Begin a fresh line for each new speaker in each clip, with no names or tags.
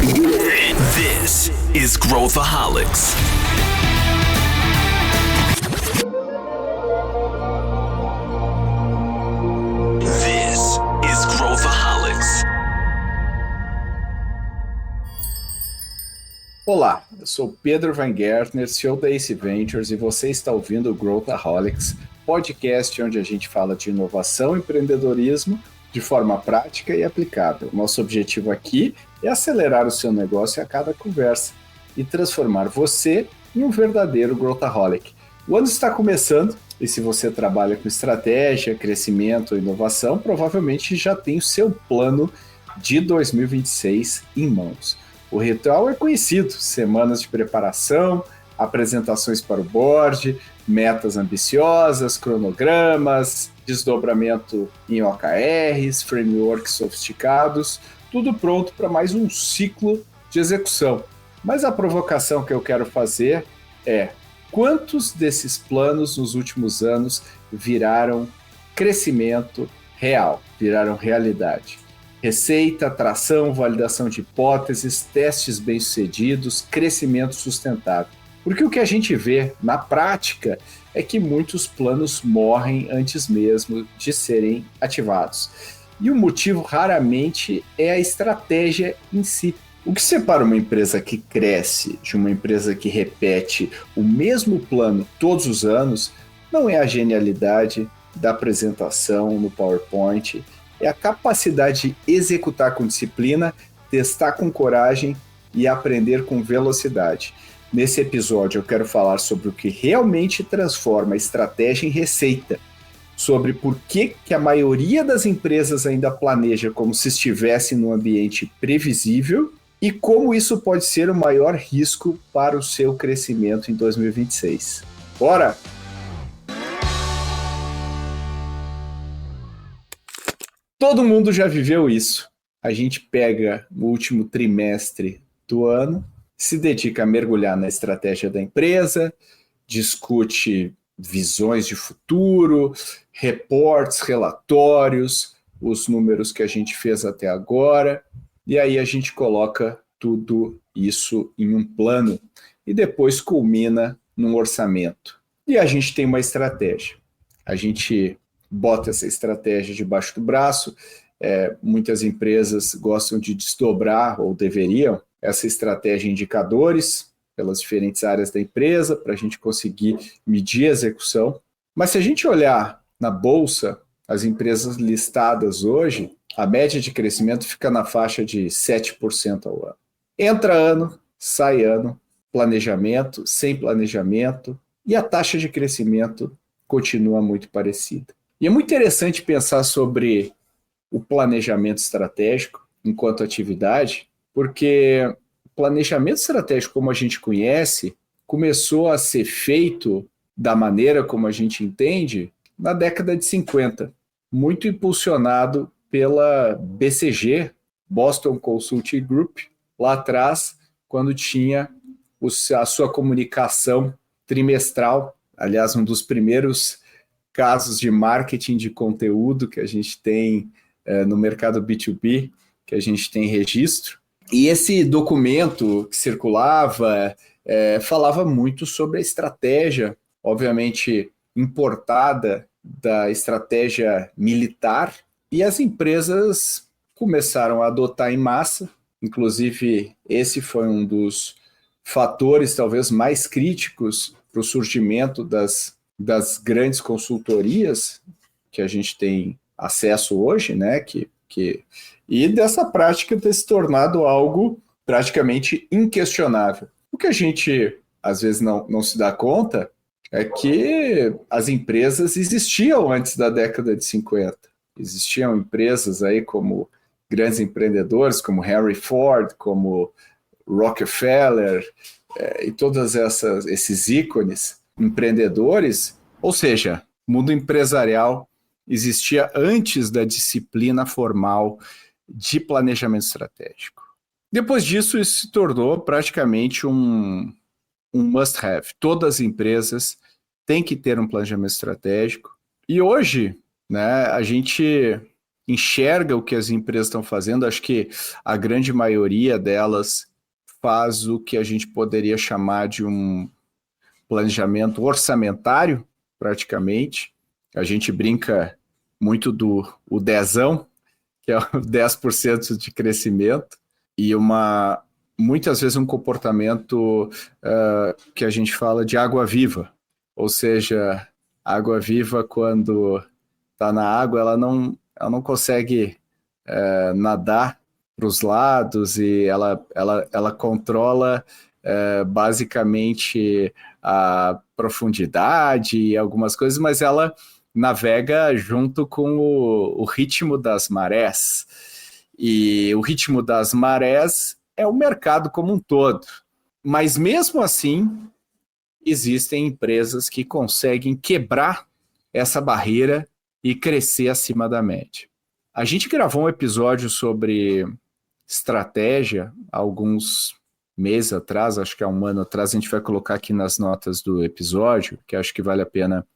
This is Growthaholics. This is Growthaholics.
Olá, eu sou Pedro Van Gertner, CEO da Ace Ventures, e você está ouvindo o Growthaholics, podcast onde a gente fala de inovação e empreendedorismo de forma prática e aplicável. Nosso objetivo aqui é acelerar o seu negócio a cada conversa e transformar você em um verdadeiro Growthaholic. O ano está começando e se você trabalha com estratégia, crescimento ou inovação, provavelmente já tem o seu plano de 2026 em mãos. O ritual é conhecido: semanas de preparação, apresentações para o board, metas ambiciosas, cronogramas, desdobramento em OKRs, frameworks sofisticados, tudo pronto para mais um ciclo de execução. Mas a provocação que eu quero fazer é: quantos desses planos nos últimos anos viraram crescimento real, viraram realidade? Receita, atração, validação de hipóteses, testes bem-sucedidos, crescimento sustentável. Porque o que a gente vê na prática é que muitos planos morrem antes mesmo de serem ativados. E o motivo raramente é a estratégia em si. O que separa uma empresa que cresce de uma empresa que repete o mesmo plano todos os anos não é a genialidade da apresentação no PowerPoint, é a capacidade de executar com disciplina, testar com coragem e aprender com velocidade. Nesse episódio eu quero falar sobre o que realmente transforma a estratégia em receita, sobre por que a maioria das empresas ainda planeja como se estivesse num ambiente previsível e como isso pode ser o maior risco para o seu crescimento em 2026. Bora! Todo mundo já viveu isso. A gente pega o último trimestre do ano, se dedica a mergulhar na estratégia da empresa, discute visões de futuro, reportes, relatórios, os números que a gente fez até agora, e aí a gente coloca tudo isso em um plano e depois culmina num orçamento. E a gente tem uma estratégia. A gente bota essa estratégia debaixo do braço. Muitas empresas gostam de desdobrar, ou deveriam, essa estratégia em indicadores pelas diferentes áreas da empresa para a gente conseguir medir a execução. Mas se a gente olhar na bolsa, as empresas listadas hoje, a média de crescimento fica na faixa de 7% ao ano. Entra ano, sai ano, planejamento, sem planejamento, e a taxa de crescimento continua muito parecida. E é muito interessante pensar sobre o planejamento estratégico enquanto atividade, porque o planejamento estratégico, como a gente conhece, começou a ser feito da maneira como a gente entende na década de 50, muito impulsionado pela BCG, Boston Consulting Group, lá atrás, quando tinha a sua comunicação trimestral. Aliás, um dos primeiros casos de marketing de conteúdo que a gente tem no mercado B2B, que a gente tem registro. E esse documento que circulava falava muito sobre a estratégia, obviamente importada da estratégia militar, e as empresas começaram a adotar em massa. Inclusive, esse foi um dos fatores talvez mais críticos para o surgimento das grandes consultorias que a gente tem acesso hoje, né? E dessa prática ter se tornado algo praticamente inquestionável. O que a gente, às vezes, não se dá conta é que as empresas existiam antes da década de 50. Existiam empresas aí como grandes empreendedores, como Henry Ford, como Rockefeller, e todos esses ícones empreendedores. Ou seja, o mundo empresarial existia antes da disciplina formal de planejamento estratégico. Depois disso, isso se tornou praticamente um must-have. Todas as empresas têm que ter um planejamento estratégico. E hoje, né, a gente enxerga o que as empresas estão fazendo. Acho que a grande maioria delas faz o que a gente poderia chamar de um planejamento orçamentário, praticamente. A gente brinca muito do o dezão, que é o 10% de crescimento, e muitas vezes um comportamento que a gente fala de água viva, ou seja, água viva quando está na água, ela não consegue nadar para os lados e ela controla basicamente a profundidade e algumas coisas, mas ela navega junto com o ritmo das marés. E o ritmo das marés é o mercado como um todo. Mas mesmo assim, existem empresas que conseguem quebrar essa barreira e crescer acima da média. A gente gravou um episódio sobre estratégia alguns meses atrás, acho que há um ano atrás, a gente vai colocar aqui nas notas do episódio, que acho que vale a pena.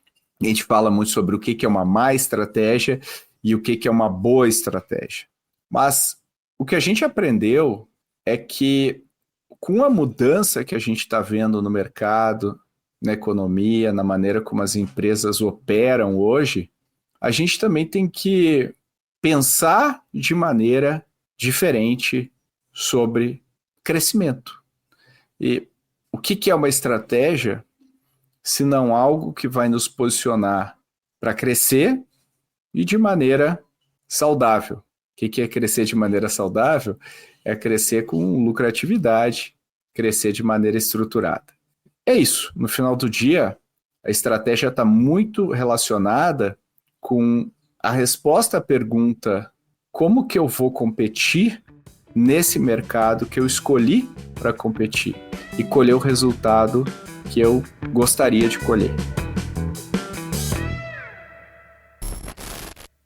A gente fala muito sobre o que é uma má estratégia e o que é uma boa estratégia. Mas o que a gente aprendeu é que com a mudança que a gente está vendo no mercado, na economia, na maneira como as empresas operam hoje, a gente também tem que pensar de maneira diferente sobre crescimento. E o que é uma estratégia, se não algo que vai nos posicionar para crescer e de maneira saudável? O que é crescer de maneira saudável? É crescer com lucratividade, crescer de maneira estruturada. É isso. No final do dia, a estratégia está muito relacionada com a resposta à pergunta: como que eu vou competir nesse mercado que eu escolhi para competir e colher o resultado que eu gostaria de colher.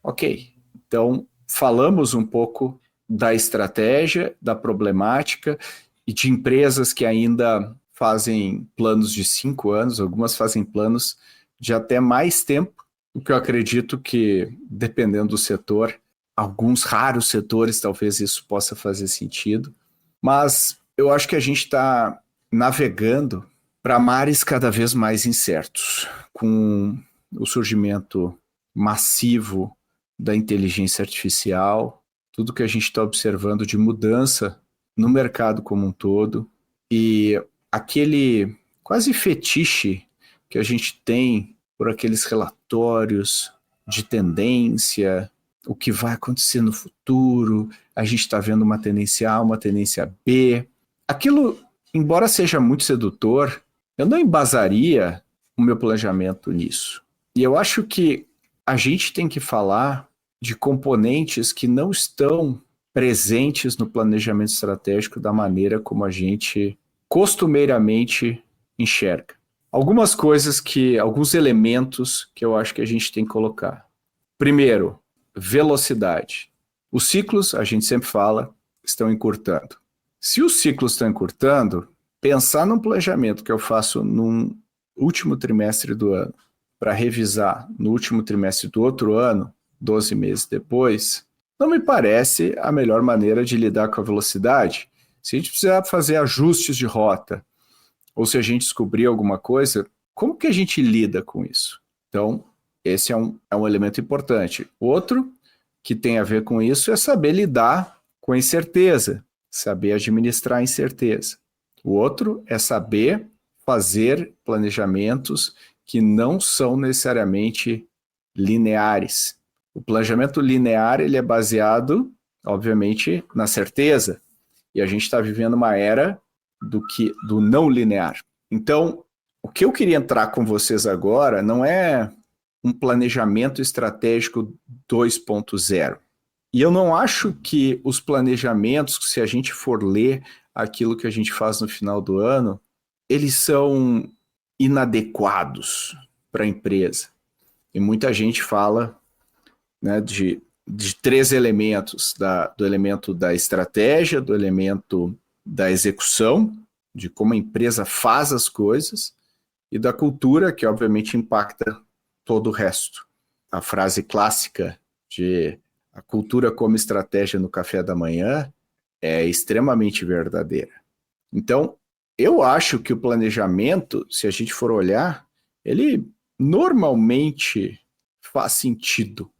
Ok, então falamos um pouco da estratégia, da problemática e de empresas que ainda fazem planos de 5 anos, algumas fazem planos de até mais tempo, o que eu acredito que, dependendo do setor, alguns raros setores talvez isso possa fazer sentido, mas eu acho que a gente está navegando para mares cada vez mais incertos, com o surgimento massivo da inteligência artificial, tudo que a gente está observando de mudança no mercado como um todo, e aquele quase fetiche que a gente tem por aqueles relatórios de tendência, o que vai acontecer no futuro, a gente está vendo uma tendência A, uma tendência B. Aquilo, embora seja muito sedutor, eu não embasaria o meu planejamento nisso. E eu acho que a gente tem que falar de componentes que não estão presentes no planejamento estratégico da maneira como a gente costumeiramente enxerga. Algumas coisas alguns elementos que eu acho que a gente tem que colocar. Primeiro, velocidade. Os ciclos, a gente sempre fala, estão encurtando. Se os ciclos estão encurtando, pensar num planejamento que eu faço no último trimestre do ano para revisar no último trimestre do outro ano, 12 meses depois, não me parece a melhor maneira de lidar com a velocidade. Se a gente precisar fazer ajustes de rota, ou se a gente descobrir alguma coisa, como que a gente lida com isso? Então, esse é um elemento importante. Outro que tem a ver com isso é saber lidar com a incerteza, saber administrar a incerteza. O outro é saber fazer planejamentos que não são necessariamente lineares. O planejamento linear ele é baseado, obviamente, na certeza. E a gente está vivendo uma era do não linear. Então, o que eu queria entrar com vocês agora não é um planejamento estratégico 2.0. E eu não acho que os planejamentos, se a gente for ler aquilo que a gente faz no final do ano, eles são inadequados para a empresa. E muita gente fala, né, de 3 elementos, do elemento da estratégia, do elemento da execução, de como a empresa faz as coisas, e da cultura, que obviamente impacta todo o resto. A frase clássica de a cultura como estratégia no café da manhã é extremamente verdadeira. Então, eu acho que o planejamento, se a gente for olhar, ele normalmente faz sentido.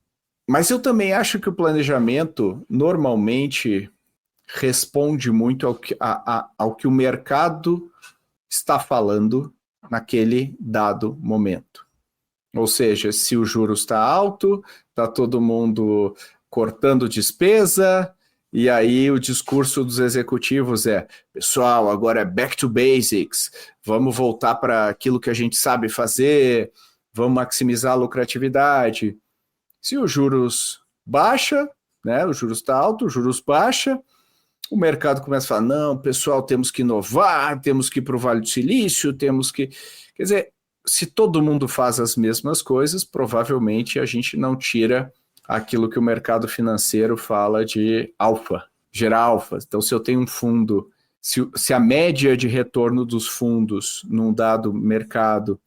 Mas eu também acho que o planejamento normalmente responde muito ao que o mercado está falando naquele dado momento. Ou seja, se o juros está alto, está todo mundo cortando despesa, e aí o discurso dos executivos é: pessoal, agora é back to basics, vamos voltar para aquilo que a gente sabe fazer, vamos maximizar a lucratividade. Se o juros baixa, né, o juros está alto, o juros baixa, o mercado começa a falar: não, pessoal, temos que inovar, temos que ir para o Vale do Silício, temos que... Quer dizer, se todo mundo faz as mesmas coisas, provavelmente a gente não tira aquilo que o mercado financeiro fala de alfa, gerar alfa. Então, se eu tenho um fundo, se a média de retorno dos fundos num dado mercado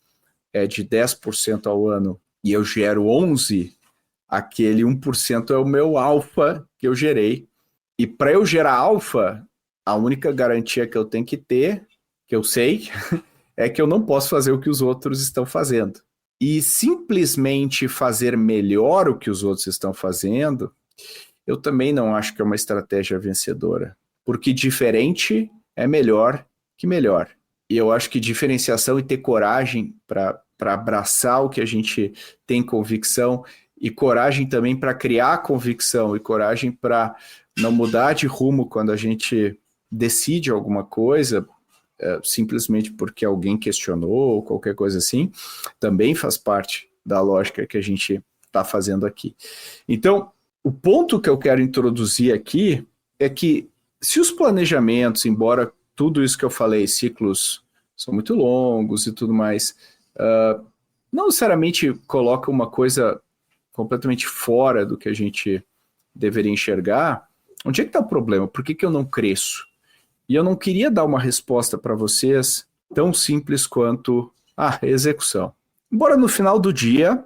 é de 10% ao ano e eu gero 11%, aquele 1% é o meu alfa que eu gerei. E para eu gerar alfa, a única garantia que eu tenho que ter, que eu sei, é que eu não posso fazer o que os outros estão fazendo. E simplesmente fazer melhor o que os outros estão fazendo, eu também não acho que é uma estratégia vencedora. Porque diferente é melhor que melhor. E eu acho que diferenciação e ter coragem para abraçar o que a gente tem convicção, e coragem também para criar convicção, e coragem para não mudar de rumo quando a gente decide alguma coisa, simplesmente porque alguém questionou ou qualquer coisa assim, também faz parte da lógica que a gente está fazendo aqui. Então, o ponto que eu quero introduzir aqui é que se os planejamentos, embora tudo isso que eu falei, ciclos são muito longos e tudo mais, não necessariamente coloca uma coisa completamente fora do que a gente deveria enxergar, onde é que está o problema? Por que eu não cresço? E eu não queria dar uma resposta para vocês tão simples quanto execução. Embora no final do dia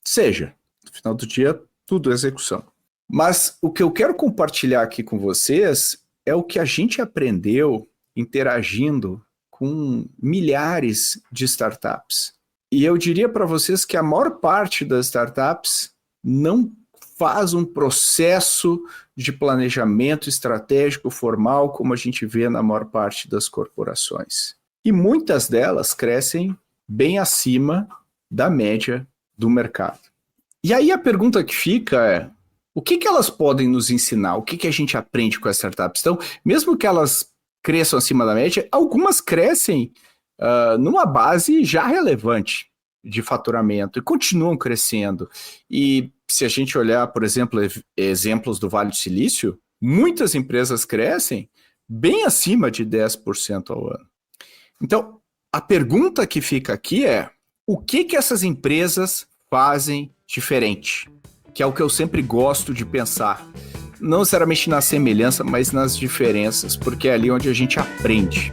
seja. No final do dia, tudo é execução. Mas o que eu quero compartilhar aqui com vocês é o que a gente aprendeu interagindo com milhares de startups. E eu diria para vocês que a maior parte das startups não faz um processo de planejamento estratégico formal como a gente vê na maior parte das corporações. E muitas delas crescem bem acima da média do mercado. E aí a pergunta que fica é: o que elas podem nos ensinar? O que a gente aprende com as startups? Então, mesmo que elas cresçam acima da média, algumas crescem numa base já relevante de faturamento e continuam crescendo. E se a gente olhar, por exemplo, exemplos do Vale do Silício, muitas empresas crescem bem acima de 10% ao ano. Então, a pergunta que fica aqui é: o que essas empresas fazem diferente? Que é o que eu sempre gosto de pensar. Não necessariamente na semelhança, mas nas diferenças, porque é ali onde a gente aprende.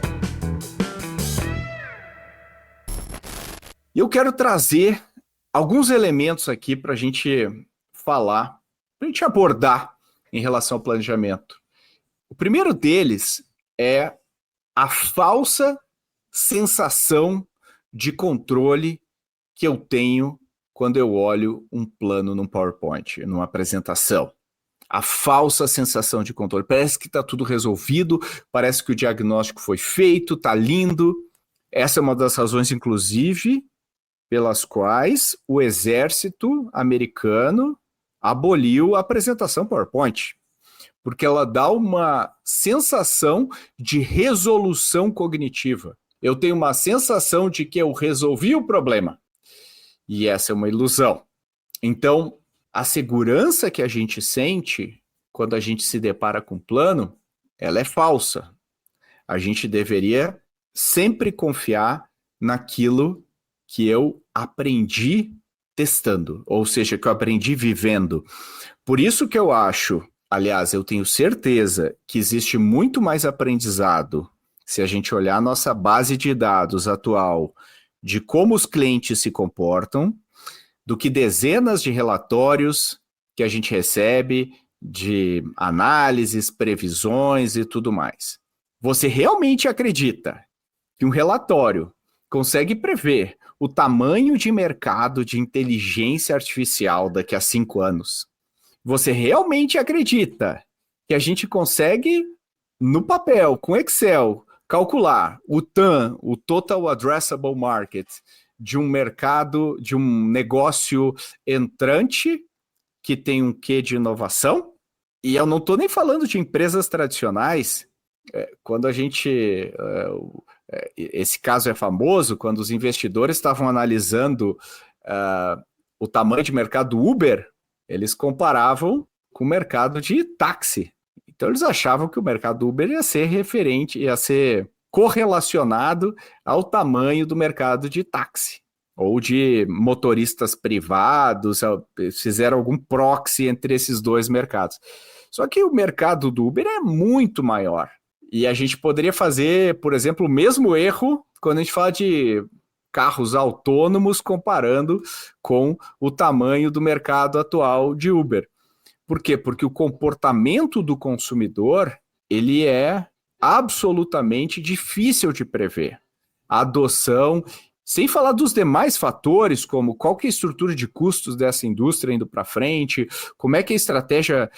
E eu quero trazer alguns elementos aqui para a gente falar, para a gente abordar em relação ao planejamento. O primeiro deles é a falsa sensação de controle que eu tenho quando eu olho um plano num PowerPoint, numa apresentação. A falsa sensação de controle. Parece que está tudo resolvido, parece que o diagnóstico foi feito, está lindo. Essa é uma das razões, inclusive, pelas quais o exército americano aboliu a apresentação PowerPoint, porque ela dá uma sensação de resolução cognitiva. Eu tenho uma sensação de que eu resolvi o problema, e essa é uma ilusão. Então, a segurança que a gente sente quando a gente se depara com um plano, ela é falsa. A gente deveria sempre confiar naquilo que eu aprendi testando, ou seja, que eu aprendi vivendo. Por isso que eu acho, aliás, eu tenho certeza que existe muito mais aprendizado se a gente olhar a nossa base de dados atual de como os clientes se comportam, do que dezenas de relatórios que a gente recebe de análises, previsões e tudo mais. Você realmente acredita que um relatório consegue prever o tamanho de mercado de inteligência artificial daqui a 5 anos? Você realmente acredita que a gente consegue, no papel, com Excel, calcular o TAM, o Total Addressable Market, de um mercado, de um negócio entrante que tem um quê de inovação? E eu não estou nem falando de empresas tradicionais. Quando a gente... esse caso é famoso, quando os investidores estavam analisando o tamanho de mercado do Uber, eles comparavam com o mercado de táxi. Então eles achavam que o mercado do Uber ia ser referente, ia ser correlacionado ao tamanho do mercado de táxi, ou de motoristas privados, fizeram algum proxy entre esses dois mercados. Só que o mercado do Uber é muito maior. E a gente poderia fazer, por exemplo, o mesmo erro quando a gente fala de carros autônomos comparando com o tamanho do mercado atual de Uber. Por quê? Porque o comportamento do consumidor, ele é absolutamente difícil de prever. A adoção, sem falar dos demais fatores, como qual que é a estrutura de custos dessa indústria indo para frente, como é que é a estratégia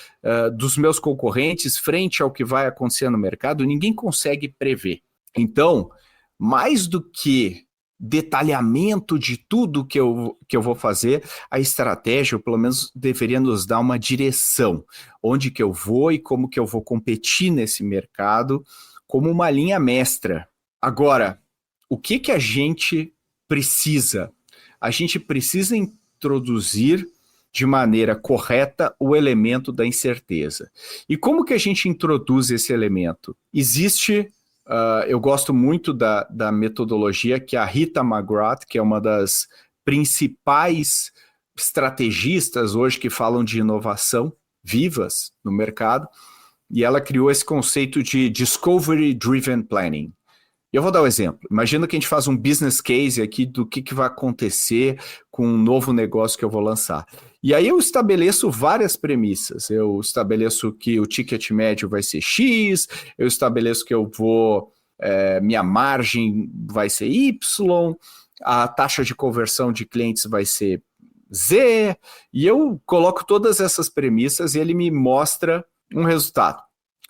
dos meus concorrentes frente ao que vai acontecer no mercado, ninguém consegue prever. Então, mais do que detalhamento de tudo que eu vou fazer, a estratégia, ou pelo menos, deveria nos dar uma direção, onde que eu vou e como que eu vou competir nesse mercado, como uma linha mestra. Agora, o que a gente precisa? A gente precisa introduzir de maneira correta o elemento da incerteza. E como que a gente introduz esse elemento? Existe... eu gosto muito da metodologia que a Rita McGrath, que é uma das principais estrategistas hoje que falam de inovação vivas no mercado, e ela criou esse conceito de Discovery Driven Planning. E eu vou dar um exemplo. Imagina que a gente faz um business case aqui do que vai acontecer com um novo negócio que eu vou lançar. E aí eu estabeleço várias premissas. Eu estabeleço que o ticket médio vai ser X, eu estabeleço que eu vou... minha margem vai ser Y, a taxa de conversão de clientes vai ser Z, e eu coloco todas essas premissas e ele me mostra um resultado.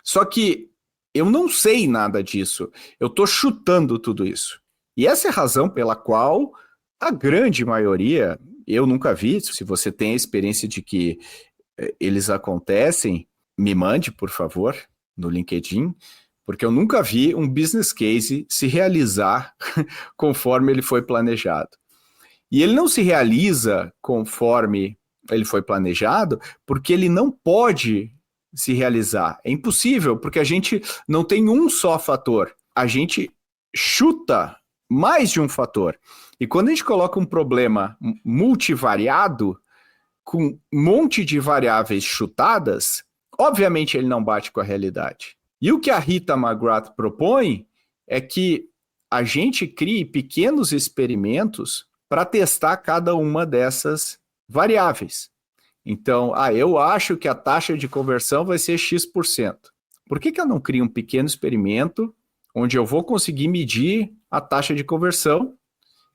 Só que eu não sei nada disso, eu estou chutando tudo isso. E essa é a razão pela qual a grande maioria, eu nunca vi, se você tem a experiência de que eles acontecem, me mande, por favor, no LinkedIn, porque eu nunca vi um business case se realizar conforme ele foi planejado. E ele não se realiza conforme ele foi planejado, porque ele não pode se realizar. É impossível, porque a gente não tem um só fator. A gente chuta mais de um fator. E quando a gente coloca um problema multivariado, com um monte de variáveis chutadas, obviamente ele não bate com a realidade. E o que a Rita McGrath propõe é que a gente crie pequenos experimentos para testar cada uma dessas variáveis. Então, eu acho que a taxa de conversão vai ser X%. Por que eu não crio um pequeno experimento onde eu vou conseguir medir a taxa de conversão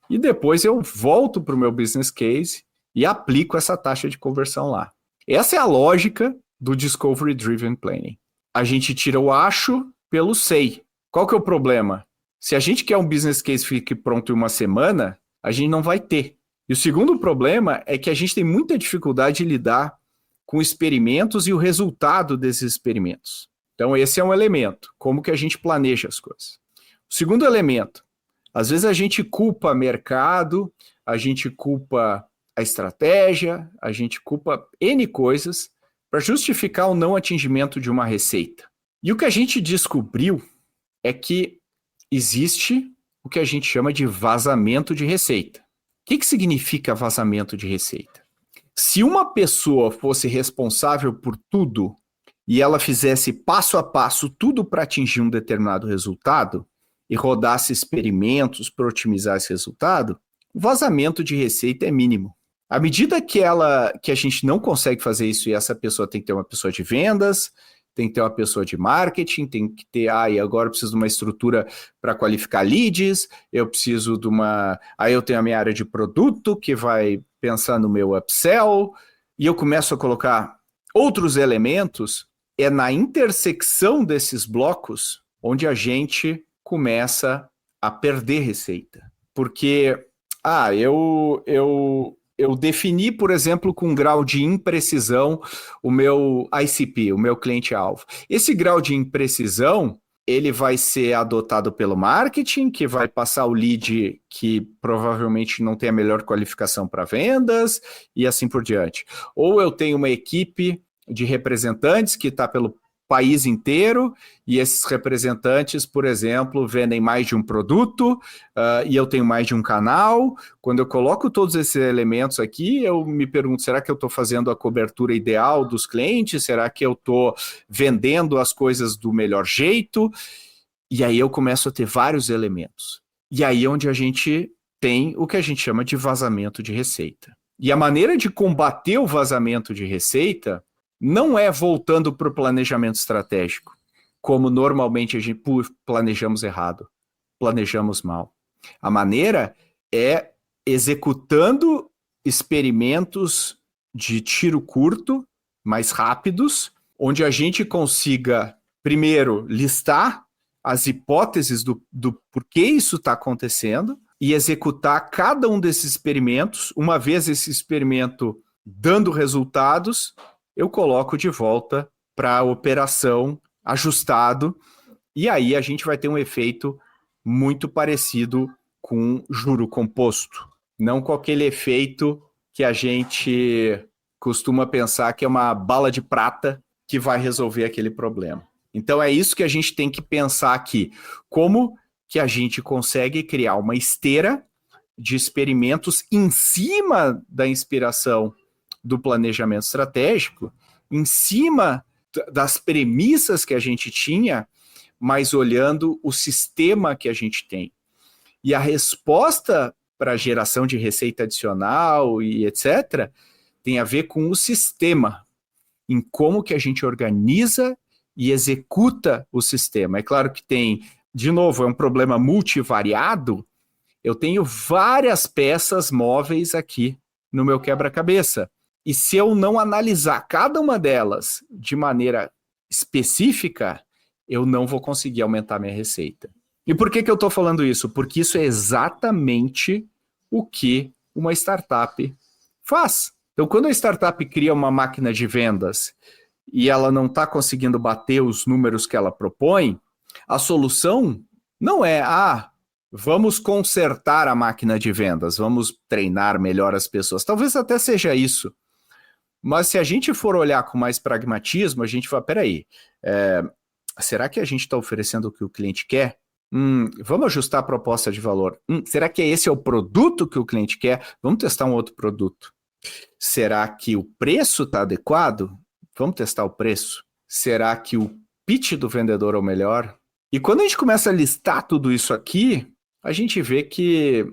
e depois eu volto para o meu business case e aplico essa taxa de conversão lá? Essa é a lógica do Discovery Driven Planning. A gente tira o acho pelo sei. Qual que é o problema? Se a gente quer um business case que fique pronto em uma semana, a gente não vai ter. E o segundo problema é que a gente tem muita dificuldade de lidar com experimentos e o resultado desses experimentos. Então esse é um elemento, como que a gente planeja as coisas. O segundo elemento, às vezes a gente culpa mercado, a gente culpa a estratégia, a gente culpa N coisas para justificar o não atingimento de uma receita. E o que a gente descobriu é que existe o que a gente chama de vazamento de receita. O que significa vazamento de receita? Se uma pessoa fosse responsável por tudo e ela fizesse passo a passo tudo para atingir um determinado resultado e rodasse experimentos para otimizar esse resultado, o vazamento de receita é mínimo. À medida que a gente não consegue fazer isso e essa pessoa tem que ter uma pessoa de vendas, tem que ter uma pessoa de marketing, tem que ter, e agora eu preciso de uma estrutura para qualificar leads, eu preciso de uma... Aí eu tenho a minha área de produto que vai pensar no meu upsell, e eu começo a colocar outros elementos, é na intersecção desses blocos onde a gente começa a perder receita. Porque, eu defini, por exemplo, com um grau de imprecisão o meu ICP, o meu cliente-alvo. Esse grau de imprecisão, ele vai ser adotado pelo marketing, que vai passar o lead que provavelmente não tem a melhor qualificação para vendas, e assim por diante. Ou eu tenho uma equipe de representantes que está pelo país inteiro, e esses representantes, por exemplo, vendem mais de um produto, e eu tenho mais de um canal. Quando eu coloco todos esses elementos aqui, eu me pergunto, será que eu estou fazendo a cobertura ideal dos clientes? Será que eu estou vendendo as coisas do melhor jeito? E aí eu começo a ter vários elementos. E aí é onde a gente tem o que a gente chama de vazamento de receita. E a maneira de combater o vazamento de receita não é voltando para o planejamento estratégico, como normalmente a gente planejamos errado, planejamos mal. A maneira é executando experimentos de tiro curto, mais rápidos, onde a gente consiga, primeiro, listar as hipóteses do porquê isso está acontecendo e executar cada um desses experimentos. Uma vez esse experimento dando resultados, eu coloco de volta para a operação ajustado, e aí a gente vai ter um efeito muito parecido com juro composto, não com aquele efeito que a gente costuma pensar que é uma bala de prata que vai resolver aquele problema. Então é isso que a gente tem que pensar aqui, como que a gente consegue criar uma esteira de experimentos em cima da inspiração do planejamento estratégico, em cima das premissas que a gente tinha, mas olhando o sistema que a gente tem. E a resposta para a geração de receita adicional e etc., tem a ver com o sistema, em como que a gente organiza e executa o sistema. É claro que tem, de novo, é um problema multivariado, eu tenho várias peças móveis aqui no meu quebra-cabeça. E se eu não analisar cada uma delas de maneira específica, eu não vou conseguir aumentar minha receita. E por que eu estou falando isso? Porque isso é exatamente o que uma startup faz. Então, quando a startup cria uma máquina de vendas e ela não está conseguindo bater os números que ela propõe, a solução não é, vamos consertar a máquina de vendas, vamos treinar melhor as pessoas. Talvez até seja isso. Mas se a gente for olhar com mais pragmatismo, a gente fala, peraí, será que a gente está oferecendo o que o cliente quer? Vamos ajustar a proposta de valor. Será que esse é o produto que o cliente quer? Vamos testar um outro produto. Será que o preço está adequado? Vamos testar o preço. Será que o pitch do vendedor é o melhor? E quando a gente começa a listar tudo isso aqui, a gente vê que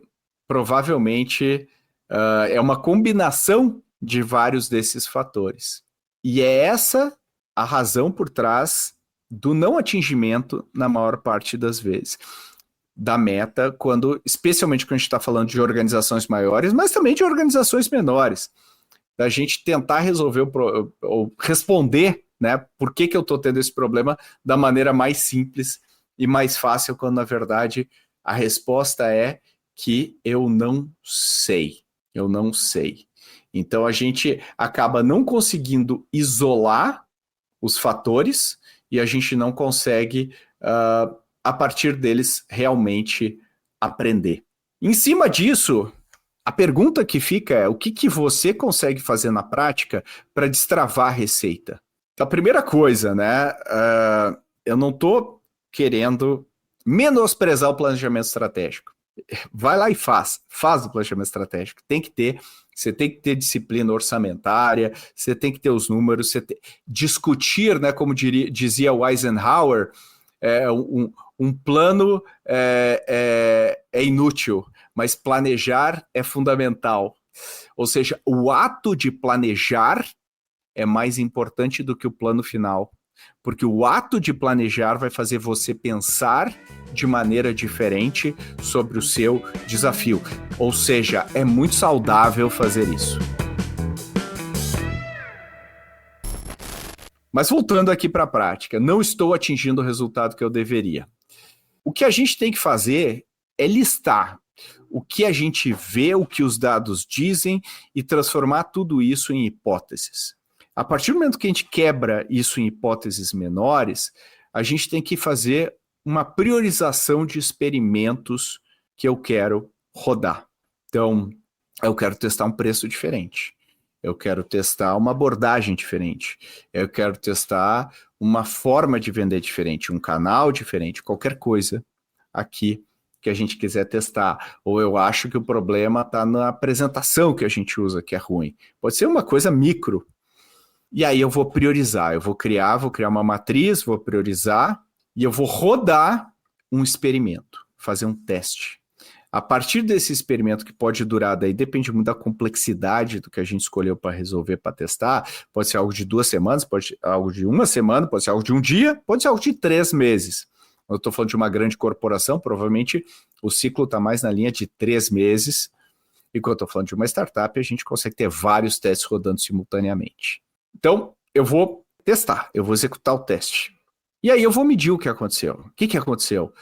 provavelmente é uma combinação de vários desses fatores. E é essa a razão por trás do não atingimento, na maior parte das vezes, da meta, especialmente quando a gente está falando de organizações maiores, mas também de organizações menores. Da gente tentar resolver ou responder, né, por que eu estou tendo esse problema da maneira mais simples e mais fácil, quando na verdade a resposta é que eu não sei. Eu não sei. Então a gente acaba não conseguindo isolar os fatores e a gente não consegue, a partir deles, realmente aprender. Em cima disso, a pergunta que fica é: o que você consegue fazer na prática para destravar a receita? A primeira coisa, né? Eu não estou querendo menosprezar o planejamento estratégico. Vai lá e faz o planejamento estratégico. Você tem que ter disciplina orçamentária, você tem que ter os números, discutir, né, como dizia o Eisenhower, um plano é inútil, mas planejar é fundamental. Ou seja, o ato de planejar é mais importante do que o plano final. Porque o ato de planejar vai fazer você pensar de maneira diferente sobre o seu desafio. Ou seja, é muito saudável fazer isso. Mas voltando aqui para a prática, não estou atingindo o resultado que eu deveria. O que a gente tem que fazer é listar o que a gente vê, o que os dados dizem e transformar tudo isso em hipóteses. A partir do momento que a gente quebra isso em hipóteses menores, a gente tem que fazer uma priorização de experimentos que eu quero rodar. Então, eu quero testar um preço diferente. Eu quero testar uma abordagem diferente. Eu quero testar uma forma de vender diferente, um canal diferente, qualquer coisa aqui que a gente quiser testar. Ou eu acho que o problema está na apresentação que a gente usa, que é ruim. Pode ser uma coisa micro. E aí eu vou priorizar. Eu vou criar uma matriz, vou priorizar e eu vou rodar um experimento, fazer um teste. A partir desse experimento que pode durar, daí depende muito da complexidade do que a gente escolheu para resolver, para testar, pode ser algo de 2 semanas, pode ser algo de 1 semana, pode ser algo de 1 dia, pode ser algo de 3 meses. Eu estou falando de uma grande corporação, provavelmente o ciclo está mais na linha de 3 meses, e quando eu estou falando de uma startup, a gente consegue ter vários testes rodando simultaneamente. Então, eu vou testar, eu vou executar o teste. E aí eu vou medir o que aconteceu. O que aconteceu?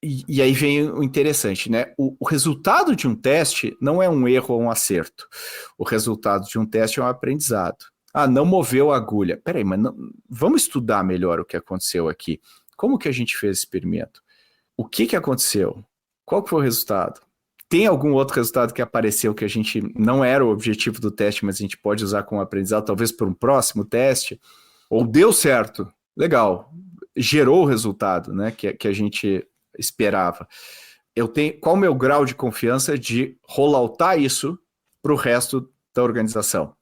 E aí vem o interessante, né? O resultado de um teste não é um erro ou um acerto. O resultado de um teste é um aprendizado. Ah, não moveu a agulha. Peraí, mas não, vamos estudar melhor o que aconteceu aqui. Como que a gente fez esse experimento? O que aconteceu? Qual que foi o resultado? Tem algum outro resultado que apareceu que a gente não era o objetivo do teste, mas a gente pode usar como aprendizado, talvez para um próximo teste? Ou deu certo? Legal. Gerou o resultado, né, que a gente esperava. Qual o meu grau de confiança de rolloutar isso para o resto da organização?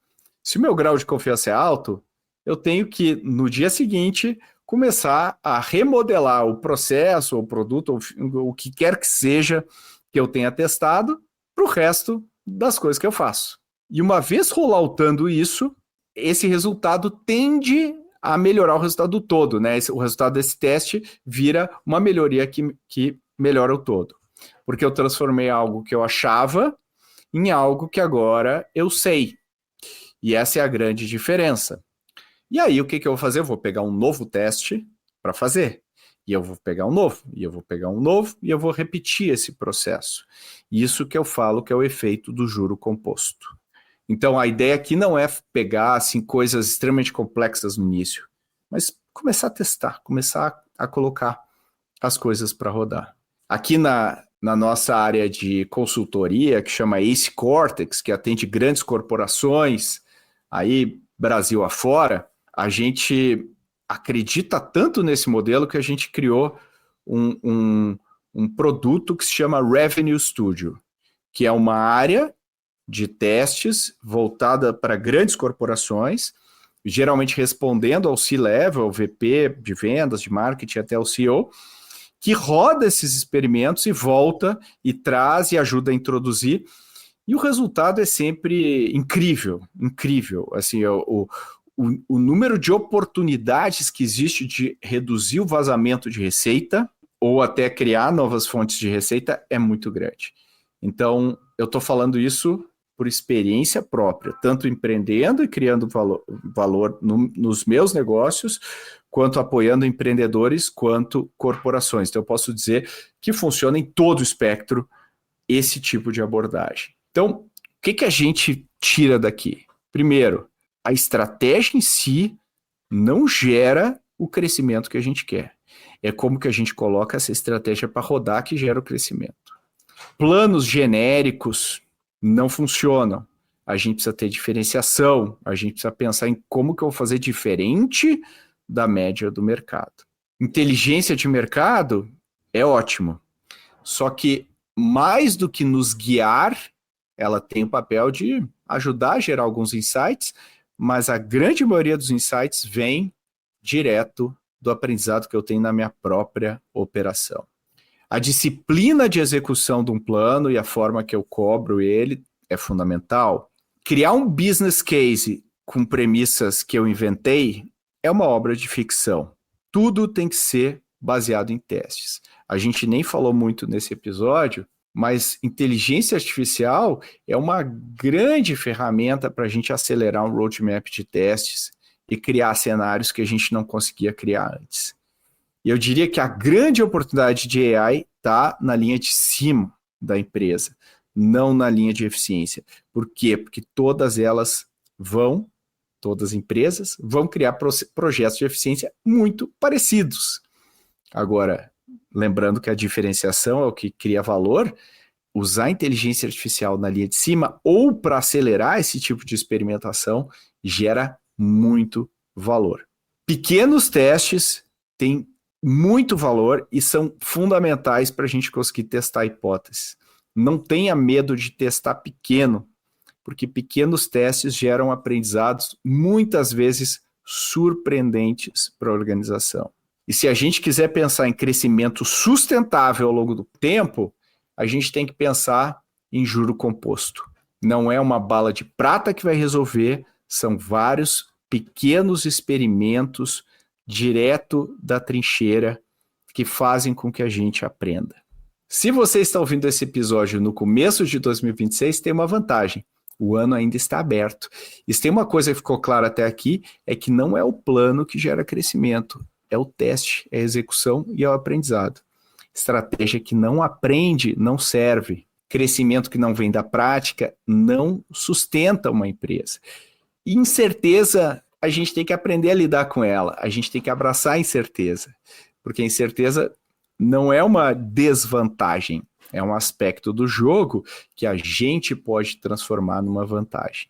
Se o meu grau de confiança é alto, eu tenho que, no dia seguinte, começar a remodelar o processo, o produto, ou o que quer que seja que eu tenha testado, para o resto das coisas que eu faço. E uma vez rolloutando isso, esse resultado tende a melhorar o resultado todo, né? O resultado desse teste vira uma melhoria que melhora o todo. Porque eu transformei algo que eu achava em algo que agora eu sei. E essa é a grande diferença. E aí, o que eu vou fazer? Eu vou pegar um novo teste para fazer. E eu vou pegar um novo, e eu vou pegar um novo, e eu vou repetir esse processo. Isso que eu falo que é o efeito do juro composto. Então, a ideia aqui não é pegar assim, coisas extremamente complexas no início, mas começar a testar, começar a colocar as coisas para rodar. Aqui na nossa área de consultoria, que chama Ace Cortex, que atende grandes corporações, aí Brasil afora, a gente acredita tanto nesse modelo que a gente criou um produto que se chama Revenue Studio, que é uma área de testes voltada para grandes corporações, geralmente respondendo ao C-Level, ao VP de vendas, de marketing, até o CEO, que roda esses experimentos e volta e traz e ajuda a introduzir. E o resultado é sempre incrível, incrível. Assim, o número de oportunidades que existe de reduzir o vazamento de receita ou até criar novas fontes de receita é muito grande. Então, eu estou falando isso por experiência própria, tanto empreendendo e criando valor nos meus negócios, quanto apoiando empreendedores, quanto corporações. Então, eu posso dizer que funciona em todo o espectro esse tipo de abordagem. Então, o que a gente tira daqui? Primeiro, a estratégia em si não gera o crescimento que a gente quer. É como que a gente coloca essa estratégia para rodar que gera o crescimento. Planos genéricos não funcionam. A gente precisa ter diferenciação, a gente precisa pensar em como que eu vou fazer diferente da média do mercado. Inteligência de mercado é ótimo, só que mais do que nos guiar, ela tem o papel de ajudar a gerar alguns insights, mas a grande maioria dos insights vem direto do aprendizado que eu tenho na minha própria operação. A disciplina de execução de um plano e a forma que eu cobro ele é fundamental. Criar um business case com premissas que eu inventei é uma obra de ficção. Tudo tem que ser baseado em testes. A gente nem falou muito nesse episódio, mas inteligência artificial é uma grande ferramenta para a gente acelerar um roadmap de testes e criar cenários que a gente não conseguia criar antes. E eu diria que a grande oportunidade de AI está na linha de cima da empresa, não na linha de eficiência. Por quê? Porque todas as empresas vão criar projetos de eficiência muito parecidos. Agora, lembrando que a diferenciação é o que cria valor, usar inteligência artificial na linha de cima ou para acelerar esse tipo de experimentação gera muito valor. Pequenos testes têm muito valor e são fundamentais para a gente conseguir testar hipóteses. Não tenha medo de testar pequeno, porque pequenos testes geram aprendizados muitas vezes surpreendentes para a organização. E se a gente quiser pensar em crescimento sustentável ao longo do tempo, a gente tem que pensar em juro composto. Não é uma bala de prata que vai resolver, são vários pequenos experimentos direto da trincheira que fazem com que a gente aprenda. Se você está ouvindo esse episódio no começo de 2026, tem uma vantagem. O ano ainda está aberto. E se tem uma coisa que ficou clara até aqui, é que não é o plano que gera crescimento. É o teste, é a execução e é o aprendizado. Estratégia que não aprende não serve. Crescimento que não vem da prática não sustenta uma empresa. E incerteza, a gente tem que aprender a lidar com ela. A gente tem que abraçar a incerteza. Porque a incerteza não é uma desvantagem. É um aspecto do jogo que a gente pode transformar numa vantagem.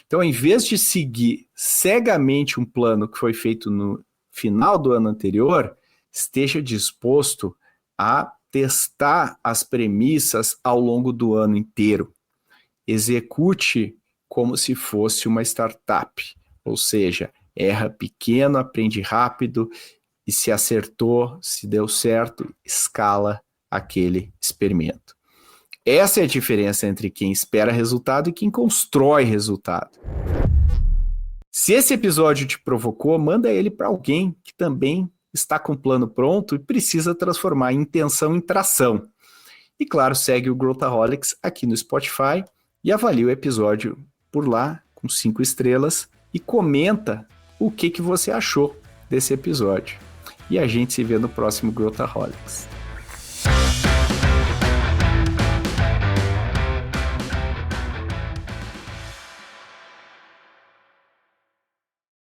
Então, em vez de seguir cegamente um plano que foi feito no final do ano anterior, esteja disposto a testar as premissas ao longo do ano inteiro. Execute como se fosse uma startup, ou seja, erra pequeno, aprende rápido e se acertou, se deu certo, escala aquele experimento. Essa é a diferença entre quem espera resultado e quem constrói resultado. Se esse episódio te provocou, manda ele para alguém que também está com o plano pronto e precisa transformar a intenção em tração. E claro, segue o Growthaholics aqui no Spotify e avalie o episódio por lá com 5 estrelas e comenta o que você achou desse episódio. E a gente se vê no próximo Growthaholics.